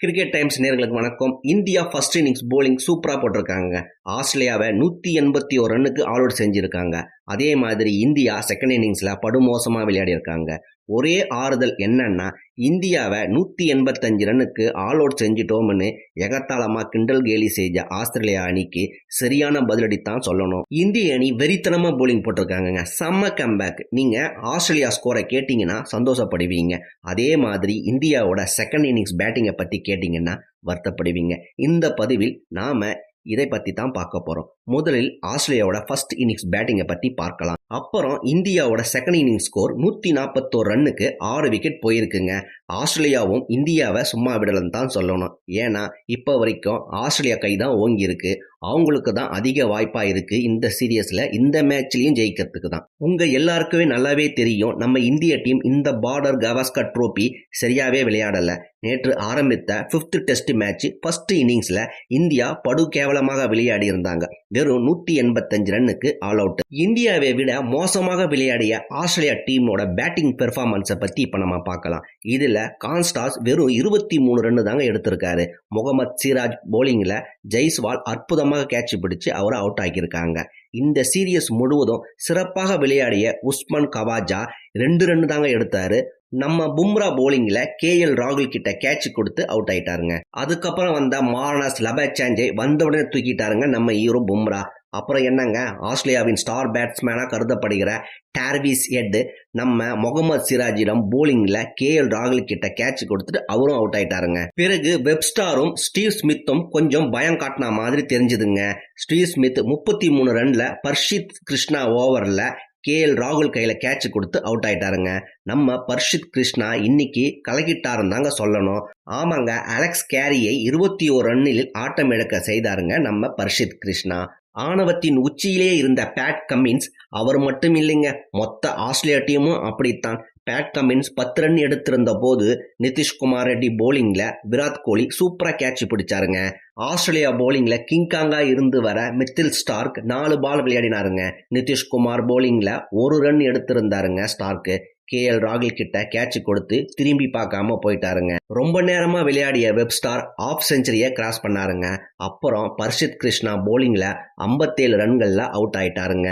Cricket times நேயர்களுக்கு வணக்கம். India first innings polling சூப்பரா போட்டிருக்காங்க. ஆஸ்திரேலியாவை 181 ரன்னுக்கு ஆல் அவுட் செஞ்சிருக்காங்க. அதே மாதிரி இந்தியா செகண்ட் இன்னிங்ஸ்ல படுமோசமா விளையாடி இருக்காங்க. ஒரே ஆறுதல் என்னன்னா, இந்தியாவை 185 ரன்னுக்கு ஆல் அவுட் செஞ்சிட்டோம்னு எகத்தாளமா கிண்டல் கேலி செஞ்ச ஆஸ்திரேலியா அணிக்கு சரியான பதிலடித்தான் சொல்லணும். இந்திய அணி வெறித்தனமா போலிங் போட்டிருக்காங்க. செம்ம கம்பேக். நீங்க ஆஸ்திரேலியா ஸ்கோரை கேட்டீங்கன்னா சந்தோஷப்படுவீங்க. அதே மாதிரி இந்தியாவோட செகண்ட் இன்னிங்ஸ் பேட்டிங்கை பத்தி கேட்டீங்கன்னா வருத்தப்படுவீங்க. இந்த பதிவில் நாம இதை பத்தி தான் பார்க்க போறோம். முதலில் ஆஸ்திரேலியாவோட ஃபர்ஸ்ட் இன்னிங்ஸ் பேட்டிங்கை பத்தி பார்க்கலாம். அப்புறம் இந்தியாவோட செகண்ட் இன்னிங்ஸ் ஸ்கோர் 141 ரன்னுக்கு 6 விக்கெட் போயிருக்குங்க. ஆஸ்திரேலியாவும் இந்தியாவை சும்மா விடலன்னு தான் சொல்லணும். ஏன்னா இப்போ வரைக்கும் ஆஸ்திரேலியா கை தான் ஓங்கி இருக்கு. அவங்களுக்கு தான் அதிக வாய்ப்பா இருக்கு இந்த சீரியஸ்ல இந்த மேட்ச்லயும் ஜெயிக்கிறதுக்கு தான். உங்க எல்லாருக்குமே நல்லாவே தெரியும், நம்ம இந்திய டீம் இந்த பார்டர் கவாஸ்கர் ட்ரோபி சரியாவே விளையாடல. நேற்று ஆரம்பித்த 5th டெஸ்ட் மேட்ச் ஃபர்ஸ்ட் இன்னிங்ஸ்ல இந்தியா படு கேவலமாக விளையாடி இருந்தாங்க. வெறும் 185 ரன்னுக்கு ஆல் அவுட். இந்தியாவை விட மோசமாக விளையாடிய ஆஸ்திரேலியா டீமோட பேட்டிங் பெர்ஃபார்மன்ஸை பத்தி இப்ப நம்ம பார்க்கலாம். இதுல கான்ஸ்டாஸ் வெறும் 23 ரன்னு தாங்க எடுத்திருக்காரு. முகமது சிராஜ் போலிங்ல ஜெய்ஸ்வால் அற்புதமாக கேட்ச் பிடிச்சு அவரை அவுட் ஆக்கியிருக்காங்க. இந்த சீரியஸ் முழுவதும் சிறப்பாக விளையாடிய உஸ்மான் கவாஜா 2 ரன் தாங்க எடுத்தாரு. நம்ம பும்ரா போலிங்ல கேஎல் ராகுல் கிட்ட கேட்ச் கொடுத்து அவுட் ஆயிட்டாருங்க. அதுக்கப்புறம் வந்த மார்னஸ் லபேச்சாஞ்சை வந்தவுடனே தூக்கிட்டாருங்க நம்ம ஹீரோ பும்ரா. அப்புறம் என்னங்க, ஆஸ்திரேலியாவின் ஸ்டார் பேட்ஸ்மேனா கருதப்படுகிற டார்விஸ் ஹெட் நம்ம முகமது சிராஜிடம் போலிங்ல கேஎல் ராகுல் கிட்ட கேட்ச் கொடுத்துட்டு அவரும் அவுட் ஆயிட்டாருங்க. பிறகு வெப்ஸ்டாரும் ஸ்டீவ் ஸ்மித்தும் கொஞ்சம் பயம் காட்டின மாதிரி தெரிஞ்சதுங்க. ஸ்டீவ் ஸ்மித் 33 ரன்ல பர்ஷித் கிருஷ்ணா ஓவர்ல கேஎல் ராகுல் கையில கேட்ச் கொடுத்து அவுட் ஆயிட்டாருங்க. நம்ம பர்ஷித் கிருஷ்ணா இன்னைக்கு கலக்கிட்டாருன்னு தாங்க சொல்லணும். ஆமாங்க, அலெக்ஸ் கேரியை 21 ரன்னில் ஆட்டம் இழக்க செய்தாருங்க நம்ம பர்ஷித் கிருஷ்ணா. ஆணவத்தின் உச்சியிலே இருந்த பேட் கமின்ஸ் அவர் மட்டும் இல்லைங்க, மொத்த ஆஸ்திரேலியா டீமும் அப்படித்தான். பேட் கமின்ஸ் 10 ரன் எடுத்திருந்த போது நிதிஷ்குமார் ரெட்டி போலிங்ல விராட் கோலி சூப்பரா கேட்ச் பிடிச்சாருங்க. ஆஸ்திரேலியா போலிங்ல கிங்காங்கா இருந்து வர மித்தில் ஸ்டார்க் 4 பால் விளையாடினாருங்க. Nitish Kumar போலிங்ல 1 run எடுத்திருந்தாருங்க Stark. கேஎல் ராகுல் கிட்ட கேட்ச் கொடுத்து திரும்பி பார்க்காம போயிட்டாருங்க. ரொம்ப நேரமா விளையாடிய வெப்ஸ்டார் ஆஃப் செஞ்சுரியை கிராஸ் பண்ணாருங்க. அப்புறம் பர்ஷித் கிருஷ்ணா போலிங்ல 57 ரன்கள்ல அவுட் ஆயிட்டாருங்க.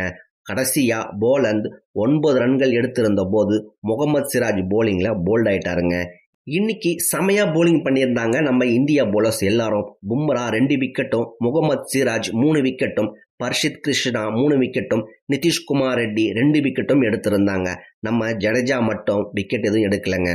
கடைசியா போலந்த் 9 ரன்கள் எடுத்திருந்த போது முகமது சிராஜ் போலிங்ல போல்ட் ஆயிட்டாருங்க. இன்னைக்கு செமையா போலிங் பண்ணியிருந்தாங்க நம்ம இந்தியா போலர்ஸ் எல்லாரும். பும்ரா 2 விக்கெட்டும், முகமது சிராஜ் 3 விக்கெட்டும், பர்ஷித் கிருஷ்ணா 3 விக்கெட்டும், நிதிஷ்குமார் ரெட்டி 2 விக்கெட்டும் எடுத்திருந்தாங்க. நம்ம ஜடேஜா மட்டும் விக்கெட் எதுவும் எடுக்கலங்க.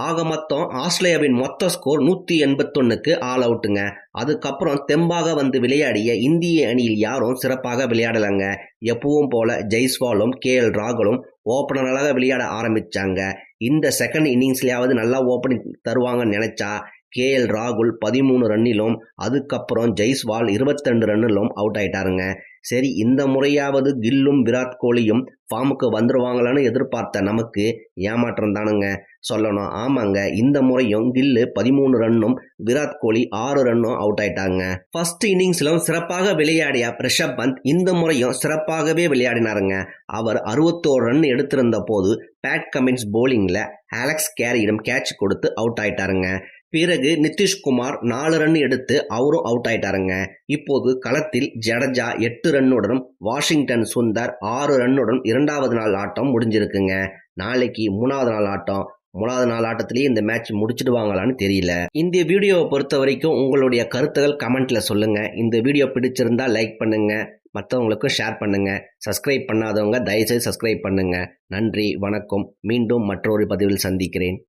ஆக மொத்தம் ஆஸ்திரேலியாவின் மொத்த ஸ்கோர் 181க்கு ஆல் அவுட்டுங்க. அதுக்கப்புறம் தெம்பாக வந்து விளையாடிய இந்திய அணியில் யாரும் சிறப்பாக விளையாடலங்க. எப்பவும் போல ஜெய்ஸ்வாலும் கேஎல் ராகுலும் ஓப்பனராக விளையாட ஆரம்பிச்சாங்க. இந்த செகண்ட் இன்னிங்ஸ்லயாவது நல்லா ஓப்பனிங் தருவாங்கன்னு நினைச்சா கேஎல் ராகுல் 13 ரன்னிலும் அதுக்கப்புறம் ஜெய்ஸ்வால் 22 ரன்னிலும் அவுட் ஆயிட்டாருங்க. சரி, இந்த முறையாவது கில்லும் விராட் கோலியும் ஃபார்முக்கு வந்துருவாங்களான்னு எதிர்பார்த்த நமக்கு ஏமாற்றம் தானுங்க சொல்லணும். ஆமாங்க, இந்த முறையும் கில்லு 13 ரன்னும் விராட் கோலி 6 ரன்னும் அவுட் ஆயிட்டாங்க. ஃபர்ஸ்ட் இன்னிங்ஸ்லும் சிறப்பாக விளையாடிய ரிஷப் பந்த் இந்த முறையும் சிறப்பாகவே விளையாடினாருங்க. அவர் 61 ரன் எடுத்திருந்த போது பேட் கமின்ஸ் போலிங்ல அலெக்ஸ் கேரியிடம் கேட்ச் கொடுத்து அவுட் ஆயிட்டாருங்க. பிறகு நிதிஷ்குமார் 4 ரன் எடுத்து அவரும் அவுட் ஆயிட்டாருங்க. இப்போது களத்தில் ஜடேஜா 8 ரன்னுடனும் வாஷிங்டன் சுந்தர் 6 ரன்னுடன் 2வது நாள் ஆட்டம் முடிஞ்சிருக்குங்க. நாளைக்கு 3வது நாள் ஆட்டம். 3வது நாள் ஆட்டத்திலேயே இந்த மேட்ச் முடிச்சிடுவாங்களான்னு தெரியல. இந்த வீடியோவை பொறுத்த வரைக்கும் உங்களுடைய கருத்துக்கள் கமெண்ட்ல சொல்லுங்க. இந்த வீடியோ பிடிச்சிருந்தா லைக் பண்ணுங்க, மற்றவங்களுக்கும் ஷேர் பண்ணுங்க. சப்ஸ்கிரைப் பண்ணாதவங்க தயவுசெய்து சப்ஸ்கிரைப் பண்ணுங்க. நன்றி, வணக்கம். மீண்டும் மற்றொரு பதிவில் சந்திக்கிறேன்.